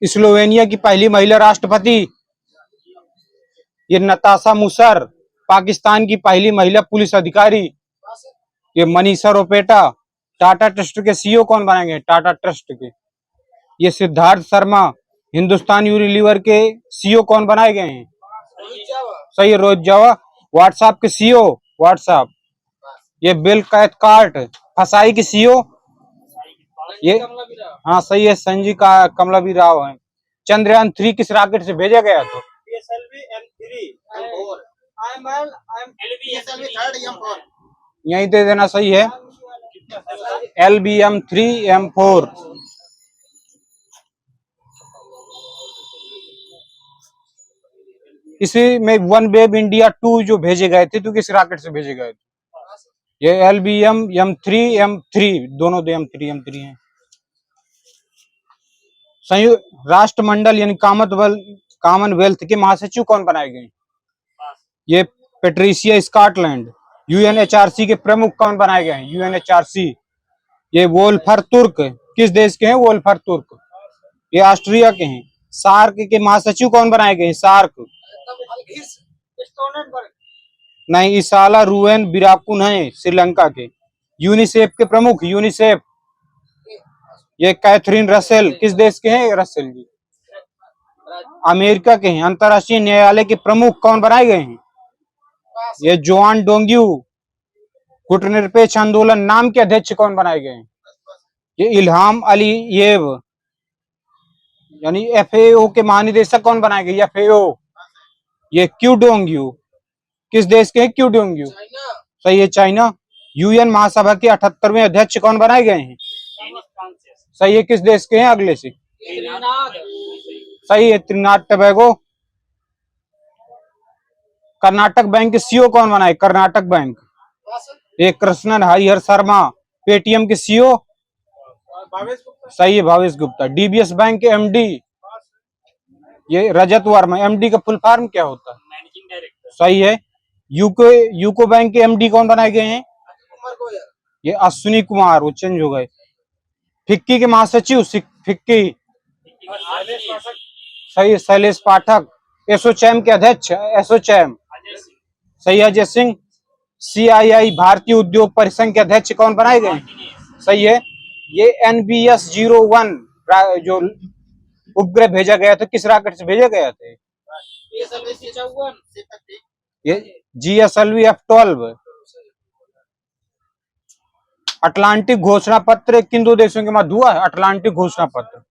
Slovenia की पहली महिला राष्ट्रपति ये नताशा मुसर। पाकिस्तान की पहली महिला पुलिस अधिकारी ये मनीषा रोपेटा। टाटा ट्रस्ट के सीईओ कौन बनाएंगे? टाटा ट्रस्ट के ये सिद्धार्थ शर्मा। हिंदुस्तान यूनिलीवर के सीईओ कौन बनाए गए हैं? सही है, रोहित जावा। व्हाट्सएप के सीईओ व्हाट्सएप ये बिल कैथकार्ट। फसाई के सीईओ ये हाँ सही है, संजीव का कमलावी राव है। चंद्रयान 3 किस रॉकेट से भेजा गया था? यही दे देना, सही है, LBM-3M4। इसी में वन वेब इंडिया 2 जो भेजे गए थे तो किस रॉकेट से भेजे गए थे? ये LBM-M3 दोनों दो M3 हैं। संयुक्त राष्ट्रमंडल यानी कॉमनवेल्थ के महासचिव कौन बनाए गए? ये पेट्रिसिया स्कॉटलैंड। UNHRC के प्रमुख कौन बनाए गए हैं? UNHRC ये वोल्फर तुर्क। किस देश के हैं वोल्फर तुर्क? ये ऑस्ट्रिया के हैं। सार्क के महासचिव कौन बनाए गए हैं? सार्क नहीं, इसाला रुएन बिराकुन है श्रीलंका के। यूनिसेफ के प्रमुख यूनिसेफ ये कैथरीन रसेल। किस देश के हैं रसेल जी? अमेरिका के हैं। अंतर्राष्ट्रीय न्यायालय के प्रमुख कौन बनाए गए हैं? ये जोआन डोंग्यू। गुटनिरपेक्ष आंदोलन नाम के अध्यक्ष कौन बनाए गए हैं? ये इल्हाम अलीयेव। यानी FAO के महानिदेशक कौन बनाए गए? FAO ये क्यू डोंग्यू। किस देश के हैं क्यू डोंग्यू? सही है, चाइना। UN महासभा के 78वें अध्यक्ष कौन बनाए गए हैं? सही है, किस देश के हैं अगले से? सही है, त्रिनाद टोबैगो। कर्नाटक बैंक के सीईओ कौन बनाए? कर्नाटक बैंक ये कृष्णन हरिहर शर्मा। पेटीएम के सीईओ सही है, भावेश गुप्ता। DBS बैंक के MD ये रजत वर्मा। MD का फुल फॉर्म क्या होता है? सही है। यूको बैंक के MD कौन बनाए गए हैं? ये अश्विनी कुमार, वो चेंज हो गए। फिक्की के महासचिव फिक्की सही है, शैलेश पाठक। एसोचैम के अध्यक्ष एसोचैम सही है, अजय सिंह। CII भारतीय उद्योग परिसंघ के अध्यक्ष कौन बनाए गए? सही है। ये NBS-01 जो उपग्रह भेजा गया था किस रॉकेट से भेजा गया था? ये GSLV F-12। अटलांटिक घोषणा पत्र किन दो देशों के मध्य हुआ है? अटलांटिक घोषणा पत्र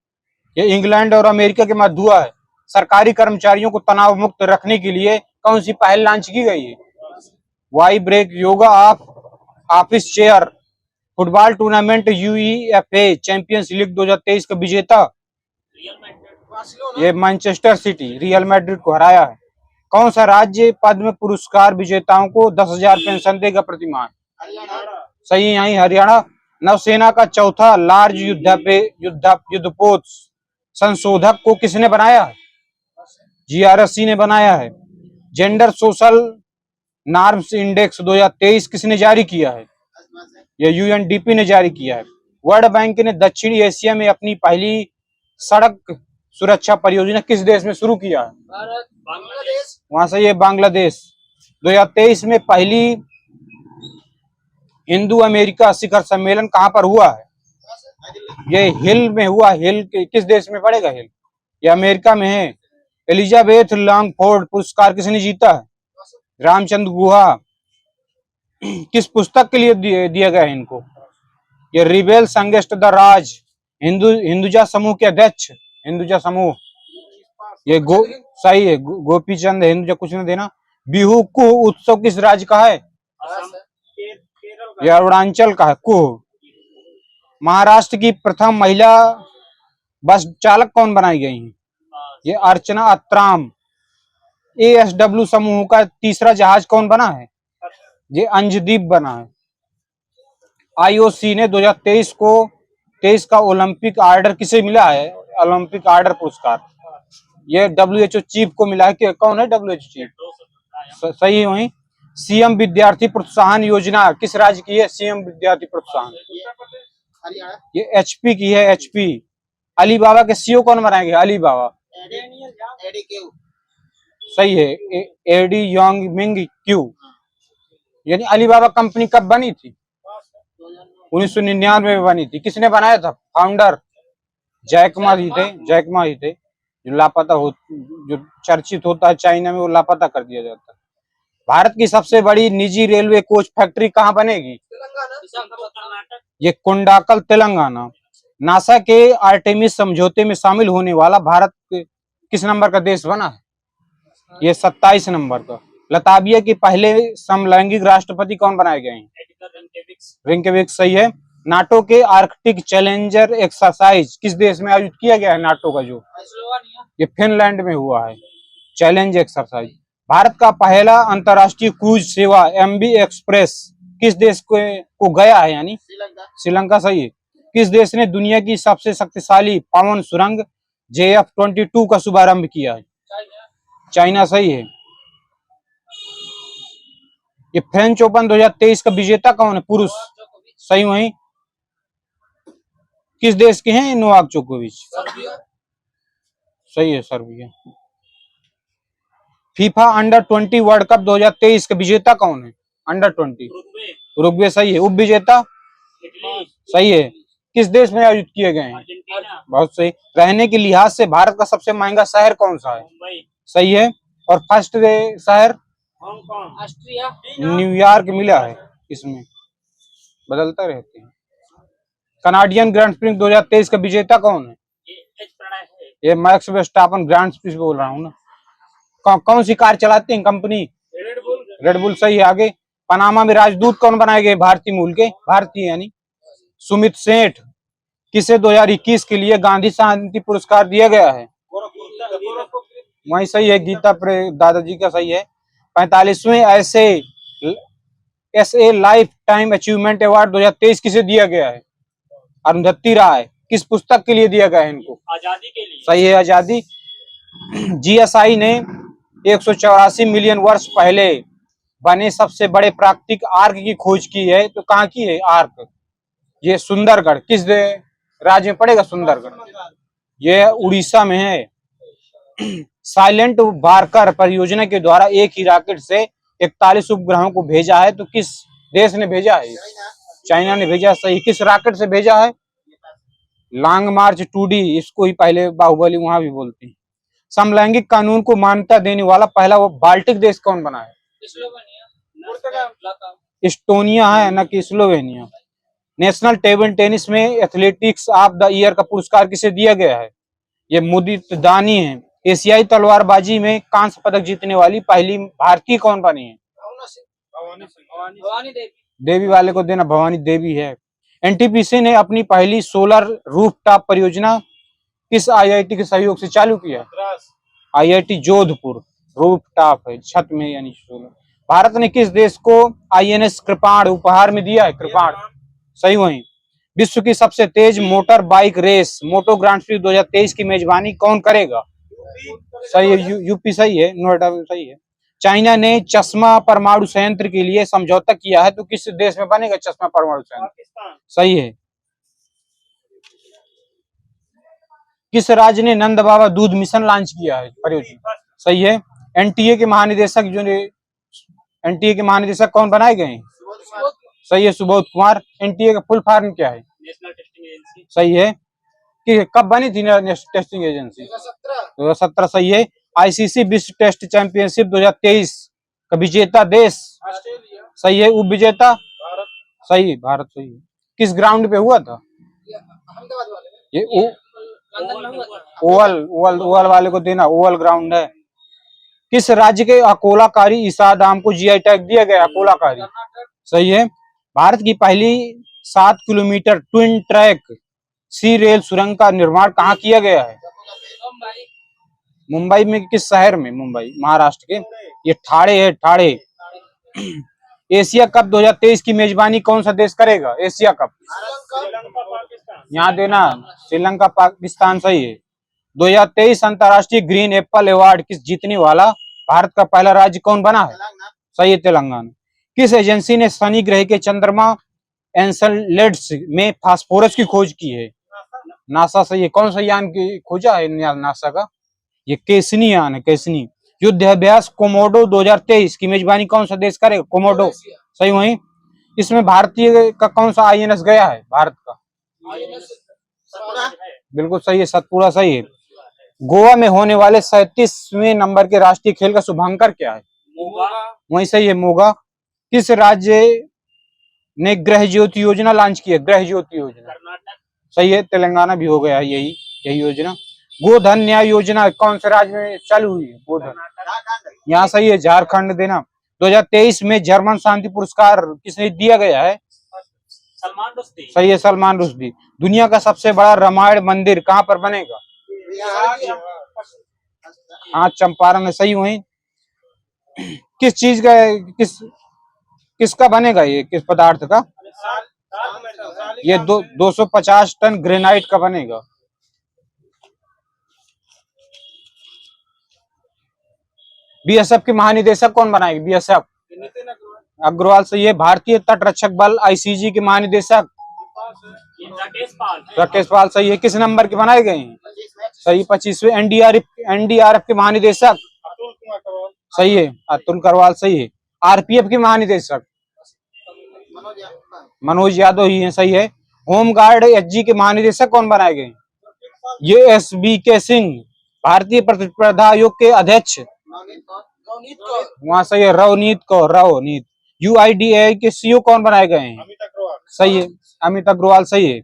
ये इंग्लैंड और अमेरिका के मध्य हुआ है। सरकारी कर्मचारियों को तनाव मुक्त रखने के लिए कौन सी पहल लॉन्च की गई है? Y break yoga office chair. Football tournament UEFA champions league 2023 का विजेता ये मैनचेस्टर सिटी रियल मैड्रिड को हराया है। कौन सा राज्य पद्म पुरस्कार विजेताओं को 10,000 पेंशन देगा प्रतिमाह? सही है, यही हरियाणा। नौसेना का चौथा लार्ज युद्धपोत संशोधक को किसने बनाया है? GRSC ने बनाया है। जेंडर सोशल नॉर्म्स इंडेक्स 2023 किसने जारी किया है? यह UNDP ने जारी किया है। वर्ल्ड बैंक ने दक्षिणी एशिया में अपनी पहली सड़क सुरक्षा परियोजना किस देश में शुरू किया है? बांग्लादेश। वहां से ये बांग्लादेश। 2023 में पहली हिंदू अमेरिका शिखर सम्मेलन कहां पर हुआ है? ये हिल में हुआ। हिल किस देश में पड़ेगा? हिल ये अमेरिका में है। एलिजाबेथ लॉन्गफोर्ड पुरस्कार किसने जीता है? रामचंद्र गुहा। किस पुस्तक के लिए दिया गया है इनको? ये रिबेल्स अगेंस्ट द राज। हिंदुजा समूह के अध्यक्ष हिंदुजा समूह ये सही है, गोपीचंद हिंदुजा। कुछ नहीं देना। बिहू कुह उत्सव किस राज्य का है? ये अरुणाचल का है कुह। महाराष्ट्र की प्रथम महिला बस चालक कौन बनाई गई है? ये अर्चना अत्राम। ASW समूह का तीसरा जहाज कौन बना है? ये अंजदीप बना है। IOC ने 2023 का ओलंपिक आर्डर किसे मिला है? ओलंपिक आर्डर पुरस्कार ये WHO चीफ को मिला है। कि कौन है WHO चीफ? सही है। वही CM विद्यार्थी प्रोत्साहन योजना किस राज्य की है? CM विद्यार्थी प्रोत्साहन ये HP की है। HP अली बाबा के सीईओ कौन बनाएंगे? अली बाबा। सही है, एडी योंग मिंग क्यू। यानी अली बाबा कंपनी कब बनी थी? 1999 में बनी थी। किसने बनाया था? फाउंडर जैकमा जी थे। जैकमा जी थे, जो लापता हो, जो चर्चित होता है चाइना में, वो लापता कर दिया जाता है। भारत की सबसे बड़ी निजी रेलवे कोच फैक्ट्री कहाँ बनेगी? ये कोंडाकल, तेलंगाना। नासा के आर्टेमिस समझौते में शामिल होने वाला भारत किस नंबर का देश बना है? ये 27 नंबर का। लताविया के पहले समलैंगिक राष्ट्रपति कौन बनाए गए हैं? रिंकेविक। सही है। नाटो के आर्कटिक चैलेंजर एक्सरसाइज किस देश में आयोजित किया गया है? नाटो का जो, ये फिनलैंड में हुआ है, चैलेंज एक्सरसाइज। भारत का पहला अंतर्राष्ट्रीय क्रूज सेवा एमवी एक्सप्रेस किस देश को गया है? यानी श्रीलंका। सही है। किस देश ने दुनिया की सबसे शक्तिशाली पवन सुरंग JF-22 का शुभारंभ किया है? चाइना। सही है। ये फ्रेंच ओपन 2023 का विजेता कौन है? पुरुष। सही। वही किस देश के हैं नोवाक जोकोविच? सही है, सर्बिया। फीफा अंडर-20 वर्ल्ड कप 2023 का विजेता कौन है? अंडर-20 उरुग्वे। सही है। उप विजेता? सही है। किस देश में आयोजित किए गए हैं? बहुत सही। रहने के लिहाज से भारत का सबसे महंगा शहर कौन सा है? सही है। और फर्स्ट शहर? न्यूयॉर्क मिला है। इसमें बदलता रहते हैं। कनाडियन ग्रैंड प्रिक्स 2023 का विजेता कौन है? ये मैक्स वर्स्टापन ग्रैंड प्रिक्स बोल रहा हूँ ना। कौन सी कार चलाते हैं कंपनी? रेडबुल। सही है। आगे, पनामा में राजदूत कौन बनाए गए? भारतीय मूल के। भारतीय यानी सुमित सेठ। किसे 2021 के लिए गांधी शांति पुरस्कार दिया गया है? वही। सही है, गीता दादाजी का। सही है। 45वें ऐसे लाइफ टाइम अचीवमेंट अवार्ड 2023 किसे दिया गया है? अरुंधति राय। किस पुस्तक के लिए दिया गया है इनको? आजादी के लिए। सही है, आजादी। जीएसआई ने 184 मिलियन वर्ष पहले बने सबसे बड़े प्राकृतिक आर्क की खोज की है, तो कहाँ की है आर्क? ये सुंदरगढ़। किस राज्य में पड़ेगा सुंदरगढ़? ये उड़ीसा में है। साइलेंट वार्कर परियोजना के द्वारा एक ही रॉकेट से 41 उपग्रहों को भेजा है, तो किस देश ने भेजा है? चाइना ने भेजा। सही। किस रॉकेट से भेजा है? लॉन्ग मार्च 2D। इसको ही पहले बाहुबली वहां भी बोलते हैं। समलैंगिक कानून को मान्यता देने वाला पहला वो बाल्टिक देश कौन बना है? इस्टोनिया है, न कि स्लोवेनिया। नेशनल टेबल टेनिस में एथलेटिक्स ऑफ द ईयर का पुरस्कार किसे दिया गया है? ये मुदित दानी है। एशियाई तलवारबाजी में कांस्य पदक जीतने वाली पहली भारतीय कौन बनी है? देवी वाले को देना, भवानी देवी है। एनटीपीसी ने अपनी पहली सोलर रूफटॉप परियोजना किस आईआईटी के सहयोग से चालू किया? आईआईटी जोधपुर। रूफटॉप है, छत में यानी सोलर। भारत ने किस देश को आईएनएस कृपाण उपहार में दिया है? कृपाण। सही। वही। विश्व की सबसे तेज मोटर बाइक रेस मोटो ग्रांड प्रिक्स 2023 की मेजबानी कौन करेगा? सही है, यूपी। सही है, नोएडा में। सही है। चाइना ने चश्मा परमाणु संयंत्र के लिए समझौता किया है, तो किस देश में बनेगा चश्मा परमाणु संयंत्र? सही है। किस राज्य ने नंद बाबा दूध मिशन लॉन्च किया है परियोजना? सही है। एनटीए के महानिदेशक एनटीए के महानिदेशक कौन बनाए गए हैं? सही है, सुबोध कुमार। एनटीए का फुल फॉर्म क्या है? National testing agency. सही है। कि कब बनी थी नेशनल टेस्टिंग एजेंसी? 2017। सही है। आईसीसी विश्व टेस्ट चैंपियनशिप 2023 का विजेता देश? सही है। उप विजेता? सही है, भारत। सही है। किस ग्राउंड पे हुआ था? ये ओवल वाले को देना, ओवल ग्राउंड है। किस राज्य के अकोलाकारी ईसाधाम को जीआई टैग दिया गया? अकोलाकारी। सही है। भारत की पहली 7 किलोमीटर ट्विन ट्रैक सी रेल सुरंग का निर्माण कहाँ किया गया है? मुंबई में। किस शहर में? मुंबई, महाराष्ट्र के। ये ठाणे है, ठाणे। एशिया कप 2023 की मेजबानी कौन सा देश करेगा? Asia cup. यहाँ देना, श्रीलंका, पाकिस्तान। सही है। 2023 अंतर्राष्ट्रीय ग्रीन एप्पल अवार्ड किस जीतने वाला भारत का पहला राज्य कौन बना है? सही है, तेलंगाना। किस एजेंसी ने शनि ग्रह के चंद्रमा एन्सेलेड्स में फास्फोरस की खोज की है? नासा से ये कौन सा यान की खोजा है नासा का? ये केसनी यान है, केसनी। युद्ध अभ्यास कोमोडो 2023 की मेजबानी कौन सा देश करेगा? कोमोडो, सही वही। इसमें भारतीय का कौन सा आईएनएस गया है भारत का? बिल्कुल सही है, सतपुड़ा सही है। गोवा में होने वाले 37वें नंबर के राष्ट्रीय खेल का शुभांकर क्या है? वही सही है, मोगा। किस राज्य ने गृह ज्योति योजना लॉन्च की है? गृह ज्योति योजना, सही है, तेलंगाना भी हो गया है यही योजना। गोधन न्याय योजना कौन से राज्य में चालू हुई है? गोधन, यहाँ सही है, झारखंड देना। 2023 में जर्मन शांति पुरस्कार किसने दिया गया है? सलमान रुश्दी, सही है, सलमान रुश्दी। दुनिया का सबसे बड़ा रामायण मंदिर कहाँ पर बनेगा? हाँ, चंपारण में, सही वही। किस चीज का, किसका बनेगा ये, किस पदार्थ का? ये 250 टन ग्रेनाइट का बनेगा। बीएसएफ के महानिदेशक कौन बनाएगी? बीएसएफ, अग्रवाल सही है। भारतीय तट रक्षक बल आईसीजी के महानिदेशक राकेश पाल, सही है। किस नंबर के बनाए गए हैं? सही, 25वें। एनडीआरएफ के महानिदेशक, सही है, अतुल करवाल, सही है। आरपीएफ के महानिदेशक मनोज यादव ही है, सही है। होमगार्ड एचजी के महानिदेशक कौन बनाए गए? ये एसबीके सिंह। भारतीय प्रतिस्पर्धा आयोग के अध्यक्ष, वहां सही है, रवनीत। यूआईडीएआई के सीईओ कौन बनाए गए हैं? सही है, अमित अग्रवाल, सही है।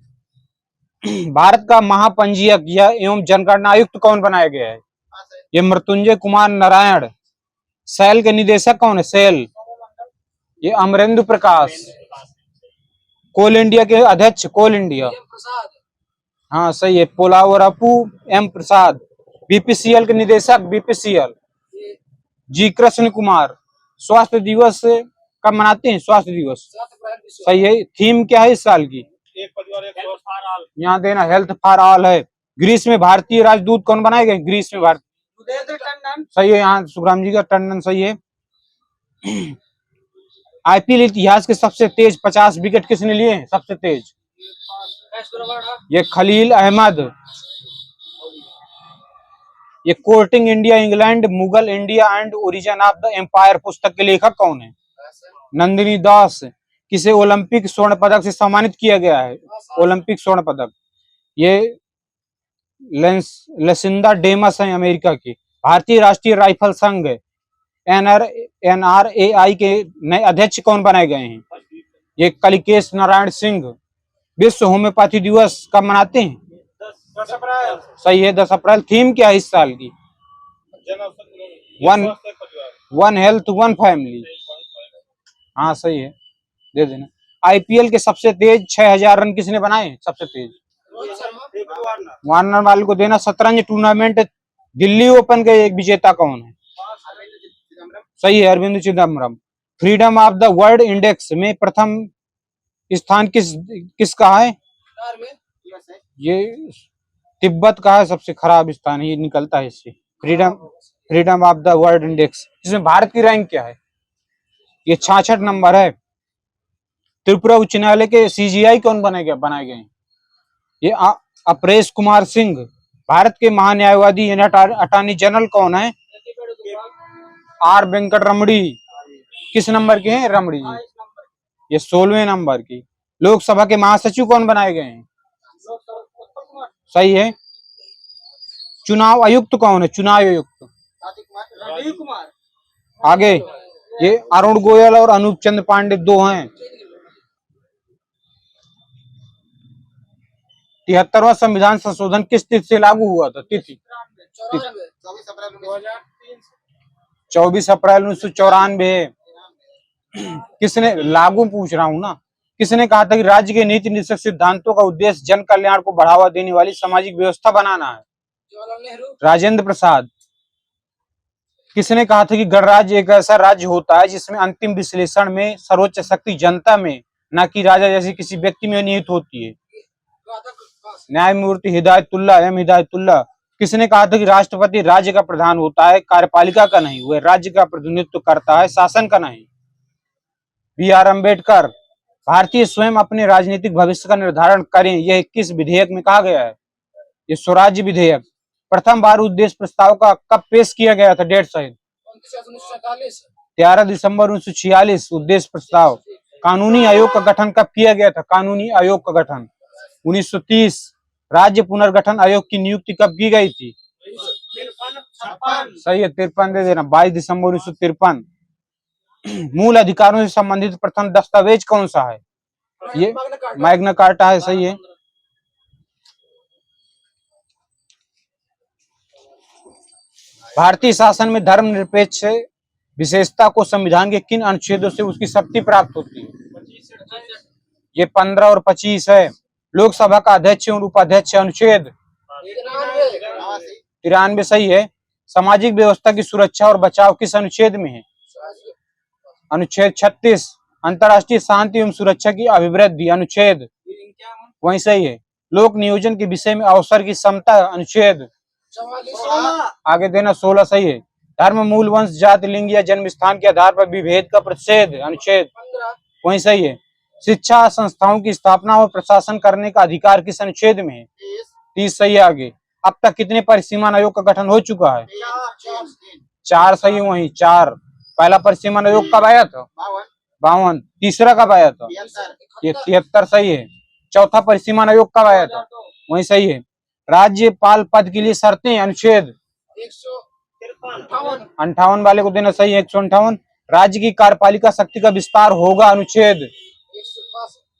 भारत का महापंजीयक या एवं जनगणना आयुक्त कौन बनाया गया है? ये मृत्युंजय कुमार नारायण। सेल के निदेशक कौन है? सेल, ये अमरेंद्र प्रकाश। कोल इंडिया के अध्यक्ष, कोल इंडिया, हाँ सही है, पोलावरपू एम प्रसाद। बीपीसीएल के निदेशक, बीपीसीएल जी कृष्ण कुमार। स्वास्थ्य दिवस कब मनाते हैं? स्वास्थ्य दिवस, सही है। थीम क्या है इस साल की? एक परिवार एक स्वास्थ्य, यहाँ देना हेल्थ फॉर ऑल है। ग्रीस में भारतीय राजदूत कौन बनाए गए? ग्रीस में भारत, सही है, यहाँ सुखराम जी का टंडन, सही है। आईपीएल इतिहास के सबसे तेज 50 विकेट किसने लिए हैं? सबसे तेज, ये खलील अहमद। ये courting India England, Mughal India and origin of the empire पुस्तक के लेखक कौन है? नंदिनी दास। किसे ओलंपिक स्वर्ण पदक से सम्मानित किया गया है? ओलंपिक स्वर्ण पदक, ये लसिंदा डेमस है, अमेरिका की। भारतीय राष्ट्रीय राइफल संघ एनआरएआई के नए अध्यक्ष कौन बनाए गए हैं? ये कलिकेश नारायण सिंह। विश्व होम्योपैथी दिवस कब मनाते हैं? 10 अप्रैल, सही है, 10 अप्रैल। थीम क्या है इस साल की? वन हेल्थ वन फैमिली, हाँ सही है, दे देना। आईपीएल के सबसे तेज 6000 रन किसने बनाए? सबसे तेज वार्नर वाले को देना। शतरंज टूर्नामेंट दिल्ली ओपन के एक विजेता कौन है? सही है, Arvind Chidambaram. Freedom of the world index में प्रथम स्थान किसका है? ये तिब्बत का है, सबसे खराब स्थान ये निकलता है इससे। Freedom of the world index, इसमें भारत की रैंक क्या है? ये 66 नंबर है। त्रिपुरा उच्च न्यायालय के सीजीआई कौन बनाए गए? ये अपरेश कुमार सिंह। भारत के महान्यायवादी अटॉर्नी जनरल कौन है? आर वेंकट रमड़ी। किस नंबर के हैं रमड़ी जी? ये 16वें नंबर की। लोकसभा के महासचिव कौन बनाए गए हैं? सही है। चुनाव आयुक्त कौन है? चुनाव आयुक्त राजीव कुमार। आगे ये अरुण गोयल और अनूप चंद्र पांडे दो हैं। 73वां संविधान संशोधन किस तिथि से लागू हुआ था? तिथि 24 अप्रैल 1994। किसने लागू, पूछ रहा हूं ना, किसने कहा था कि राज्य के नीति निश्चित सिद्धांतों का उद्देश्य जन कल्याण को बढ़ावा देने वाली सामाजिक व्यवस्था बनाना है? राजेंद्र प्रसाद। किसने कहा था कि गणराज्य एक ऐसा राज्य होता है जिसमें अंतिम विश्लेषण में सर्वोच्च शक्ति जनता में, न कि राजा जैसे किसी व्यक्ति में निहित होती है? न्यायमूर्ति हिदायतुल्लाह। किसने कहा था कि राष्ट्रपति राज्य का प्रधान होता है, कार्यपालिका का नहीं, वह राज्य का प्रतिनिधित्व करता है, शासन का नहीं? बी.आर. अम्बेडकर। भारतीय स्वयं अपने राजनीतिक भविष्य का निर्धारण करें, यह किस विधेयक में कहा गया है? ये स्वराज्य विधेयक प्रथम बार उद्देश्य प्रस्ताव का कब पेश किया गया था? डेट सहित 13 दिसंबर 1946 उद्देश्य प्रस्ताव। कानूनी आयोग का गठन कब किया गया था? कानूनी आयोग का गठन 1930। राज्य पुनर्गठन आयोग की नियुक्ति कब की गई थी? सही है, 53 दे देना, 22 दिसंबर 1953। मूल अधिकारों से संबंधित प्रथम दस्तावेज कौन सा है? ये मैग्ना कार्टा है। सही है। भारतीय शासन में धर्मनिरपेक्ष विशेषता को संविधान के किन अनुच्छेदों से उसकी शक्ति प्राप्त होती है? ये 15 और 25 है। लोकसभा का अध्यक्ष और उपाध्यक्ष अनुच्छेद 93 सही है। सामाजिक व्यवस्था की सुरक्षा और बचाव किस अनुच्छेद में है? अनुच्छेद 36। अंतर्राष्ट्रीय शांति एवं सुरक्षा की अभिवृद्धि अनुच्छेद वही सही है। लोक नियोजन के विषय में अवसर की समता अनुच्छेद आगे देना 16 सही है। धर्म, मूल, वंश, जाति, लिंग या जन्म स्थान के आधार पर विभेद का प्रतिषेध अनुच्छेद वही सही है। शिक्षा संस्थाओं की स्थापना और प्रशासन करने का अधिकार किस अनुच्छेद में है? 30 सही है। आगे अब तक कितने परिसीमन आयोग का गठन हो चुका है? 4 सही है। वही 4। पहला परिसीमन आयोग कब आया था? 52। तीसरा कब आया था? ये 73 सही है। चौथा परिसीमन आयोग कब आया था? वही सही है। राज्यपाल पद के लिए शर्तें अनुच्छेद 58 वाले को देना सही है। 158। राज्य की कार्यपालिका शक्ति का विस्तार होगा अनुच्छेद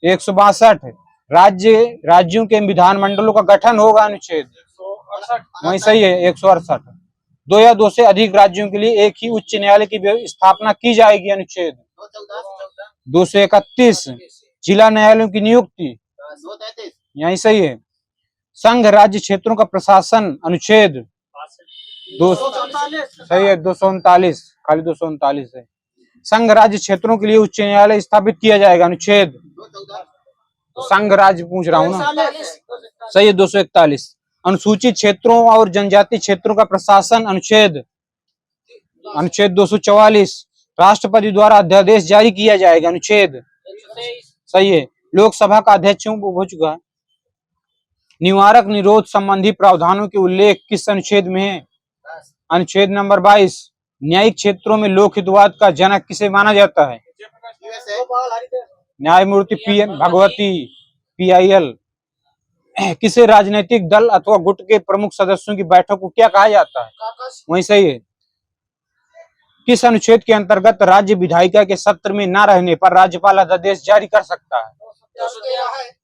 162। राज्यों के विधानमंडलों का गठन होगा अनुच्छेद वही सही है। 168। 2 या 2 से अधिक राज्यों के लिए एक ही उच्च न्यायालय की स्थापना की जाएगी अनुच्छेद 231। जिला न्यायालयों की नियुक्ति यही सही है। संघ राज्य क्षेत्रों का प्रशासन अनुच्छेद 2 सही है। 239 खाली 239 है। संघ राज्य क्षेत्रों के लिए उच्च न्यायालय स्थापित किया जाएगा अनुच्छेद संघ राज्य पूछ रहा हूँ ना। सही है। 241। अनुसूचित क्षेत्रों और जनजाति क्षेत्रों का प्रशासन अनुच्छेद 244। राष्ट्रपति द्वारा अध्यादेश जारी किया जाएगा अनुच्छेद सही है। लोकसभा का अध्यक्ष हो चुका है। निवारक निरोध संबंधी प्रावधानों के उल्लेख किस अनुच्छेद में है? अनुच्छेद नंबर 22। न्यायिक क्षेत्रों में लोक हितवाद का जनक किसे माना जाता है? न्यायमूर्ति पी.एन. भगवती PIL। किसे राजनीतिक दल अथवा गुट के प्रमुख सदस्यों की बैठक को क्या कहा जाता है? वही सही है। किस अनुच्छेद के अंतर्गत राज्य विधायिका के सत्र में न रहने पर राज्यपाल अध्यादेश जारी कर सकता है?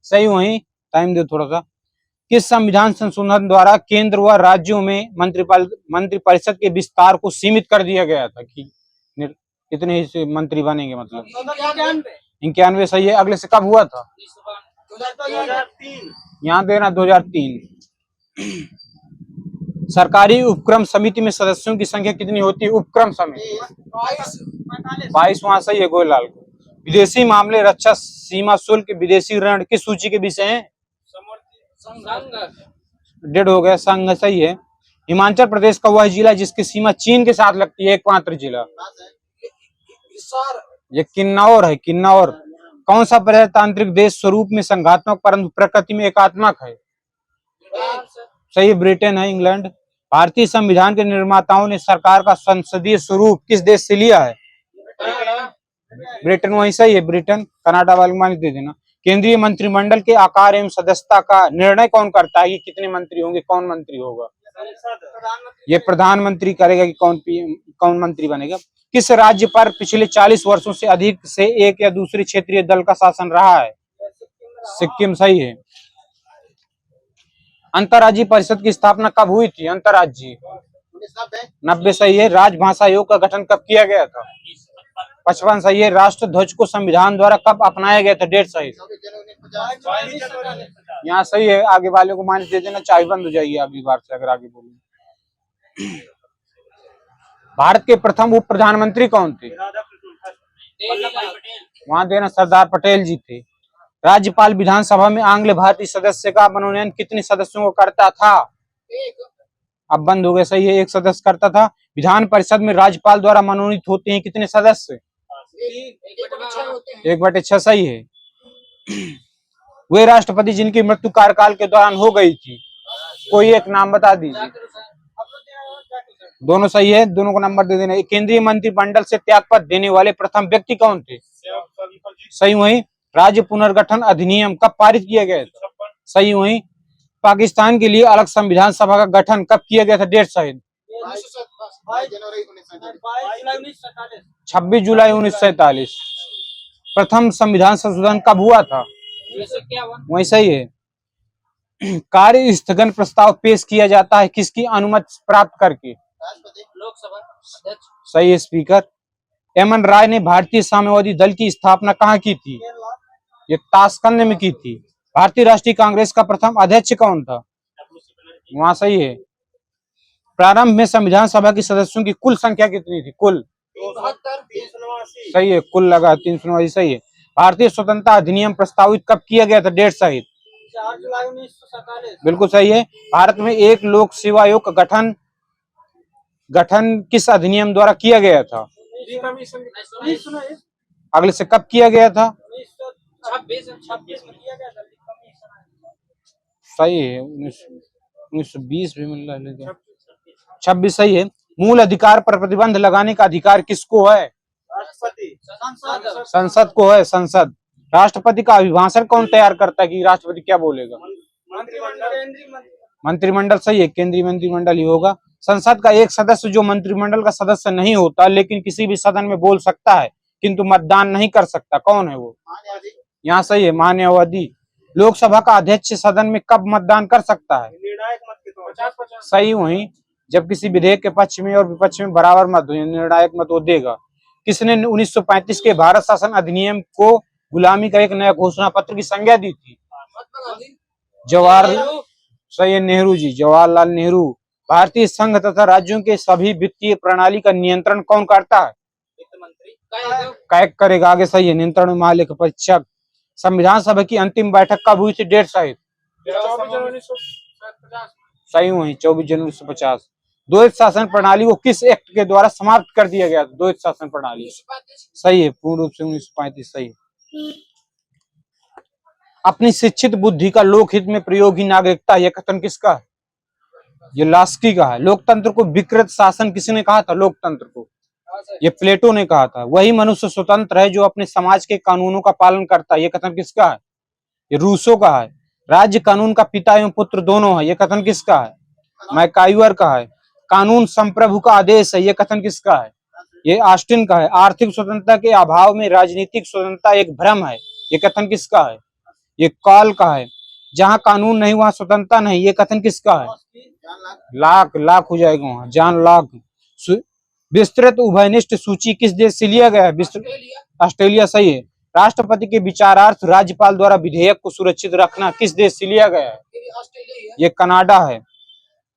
सही। वही टाइम दे थोड़ा सा। किस संविधान संशोधन द्वारा केंद्र व राज्यों में मंत्रिपरिषद के विस्तार को सीमित कर दिया गया था कि कितने ही मंत्री बनेंगे? मतलब 91 सही है। अगले से कब हुआ था? 2003। यहाँ देना 2003। सरकारी उपक्रम समिति में सदस्यों की संख्या कितनी होती है? उपक्रम समिति 22 वहां सही है। गोयलाल को। विदेशी मामले, रक्षा, सीमा शुल्क, विदेशी ऋण किस सूची के विषय हैं? डेढ़ हो गया। संघ सही है। हिमाचल प्रदेश का वह जिला जिसकी सीमा चीन के साथ लगती है एकमात्र जिला? ये किन्नौर है। किन्नौर। कौन सा प्रजातांत्रिक देश स्वरूप में संघात्मक परंतु प्रकृति में एकात्मक है? सही, ब्रिटेन है। इंग्लैंड। भारतीय संविधान के निर्माताओं ने सरकार का संसदीय स्वरूप किस देश से लिया है? ब्रिटेन। वही सही है। ब्रिटेन। कनाडा वाले मान दे देना। केंद्रीय मंत्रिमंडल के आकार एवं सदस्यता का निर्णय कौन करता है कि कितने मंत्री होंगे, कौन मंत्री होगा? ये प्रधानमंत्री करेगा कि कौन मंत्री बनेगा। किस राज्य पर पिछले 40 वर्षों से अधिक से एक या दूसरे क्षेत्रीय दल का शासन रहा है? सिक्किम सही है। अंतर्राज्यीय परिषद की स्थापना कब हुई थी? अंतर्राज्यीय 90 सही है। राजभाषा आयोग का गठन कब किया गया था? 55 सही है। राष्ट्र ध्वज को संविधान द्वारा कब अपनाया गया था? डेट सही। यहाँ सही है। आगे वाले को माइनस दे देना, चाय बंद हो जाएगी अगली बार से अगर आगे बोलूं। भारत के प्रथम उप प्रधानमंत्री कौन थे? वहां देना सरदार पटेल जी थे। राज्यपाल विधानसभा में आंग्ल भारतीय सदस्य का मनोनयन कितने सदस्यों को करता था? अब बंद हो गया। सही है। 1 सदस्य करता था। विधान परिषद में राज्यपाल द्वारा मनोनीत होते हैं कितने सदस्य? 1/6 सही है। वे राष्ट्रपति जिनकी मृत्यु कार्यकाल के दौरान हो गई थी? कोई एक नाम बता दीजिए। दोनों सही है, दोनों को नंबर दे देना। केंद्रीय मंत्रिमंडल से त्यागपत्र देने वाले प्रथम व्यक्ति कौन थे? सही वही। राज्य पुनर्गठन अधिनियम कब पारित किया गया था? सही वही। पाकिस्तान के लिए अलग संविधान सभा का गठन कब किया गया था? डेट शायद 26 जुलाई 1947। प्रथम संविधान संशोधन कब हुआ था? वही सही है। कार्य स्थगन प्रस्ताव पेश किया जाता है किसकी अनुमति प्राप्त करके? लोकसभा अध्यक्ष। सही है, स्पीकर। एम.एन. राय ने भारतीय साम्यवादी दल की स्थापना कहाँ की थी? ये ताशकंद में की थी। भारतीय राष्ट्रीय कांग्रेस का प्रथम अध्यक्ष कौन था? वहां सही है। प्रारंभ में संविधान सभा की सदस्यों की कुल संख्या कितनी थी? कुल 389। सही है, कुल लगा 389। सही है। भारतीय स्वतंत्रता अधिनियम प्रस्तावित कब किया गया था? डेट सहित 4 जुलाई 1947। बिल्कुल सही है। भारत में एक लोक सेवा आयोग का गठन किस अधिनियम द्वारा किया गया था? अगले से कब किया गया था? 26 में किया गया था। सही है, 1920 भी मिल रहा है। 26 सही है। मूल अधिकार पर प्रतिबंध लगाने का अधिकार किसको है? राष्ट्रपति। संसद को है, संसद। राष्ट्रपति का अभिभाषण कौन तैयार करता है कि राष्ट्रपति क्या बोलेगा? मंत्रिमंडल। सही है, केंद्रीय मंत्रिमंडल ही होगा। संसद का एक सदस्य जो मंत्रिमंडल का सदस्य नहीं होता लेकिन किसी भी सदन में बोल सकता है किंतु मतदान नहीं कर सकता, कौन है वो? यहाँ सही है, मान्यवादी। लोकसभा का अध्यक्ष सदन में कब मतदान कर सकता है? निर्णायक मत के तौर। सही वही, जब किसी विधेयक के पक्ष में और विपक्ष में बराबर मत हो, निर्णायक मत वो देगा। किसने 1935 के भारत शासन अधिनियम को गुलामी का एक नया घोषणा पत्र की संज्ञा दी थी? जवाहरलाल। सही है, नेहरू जी, जवाहरलाल नेहरू। भारतीय संघ तथा राज्यों के सभी वित्तीय प्रणाली का नियंत्रण कौन करता है? वित्त मंत्री। कैग करेगा। आगे सही है, नियंत्रण महालेखा परीक्षक। संविधान सभा की अंतिम बैठक कब हुई थी? डेट शायद 24 जनवरी 1950। सही हुई, 24 जनवरी 1950। द्वैत शासन प्रणाली को किस एक्ट के द्वारा समाप्त कर दिया गया? द्वैत शासन प्रणाली। सही है, पूर्ण रूप से 1935। सही। अपनी शिक्षित बुद्धि का लोकहित में प्रयोग ही नागरिकता, यह कथन किसका है? ये लास्की का है। लोकतंत्र को विकृत शासन किसने कहा था? लोकतंत्र को ये प्लेटो ने कहा था। वही मनुष्य स्वतंत्र है जो अपने समाज के कानूनों का पालन करता है, ये कथन किसका है? ये रूसो का है। राज्य कानून का पिता एवं पुत्र दोनों है, ये कथन किसका है? मैकाइवर का है। कानून संप्रभु का आदेश है, ये कथन किसका है? ये ऑस्टिन का है। आर्थिक स्वतंत्रता के अभाव में राजनीतिक स्वतंत्रता एक भ्रम है, ये कथन किसका है? ये कॉल का है। जहाँ कानून नहीं वहाँ स्वतंत्रता नहीं, ये कथन किसका है? लाख हो जाएगा वहाँ, जॉन लॉक। विस्तृत उभयनिष्ठ सूची किस देश से लिया गया है? ऑस्ट्रेलिया। सही है। राष्ट्रपति के विचारार्थ राज्यपाल द्वारा विधेयक को सुरक्षित रखना किस देश से लिया गया है? ये कनाडा है।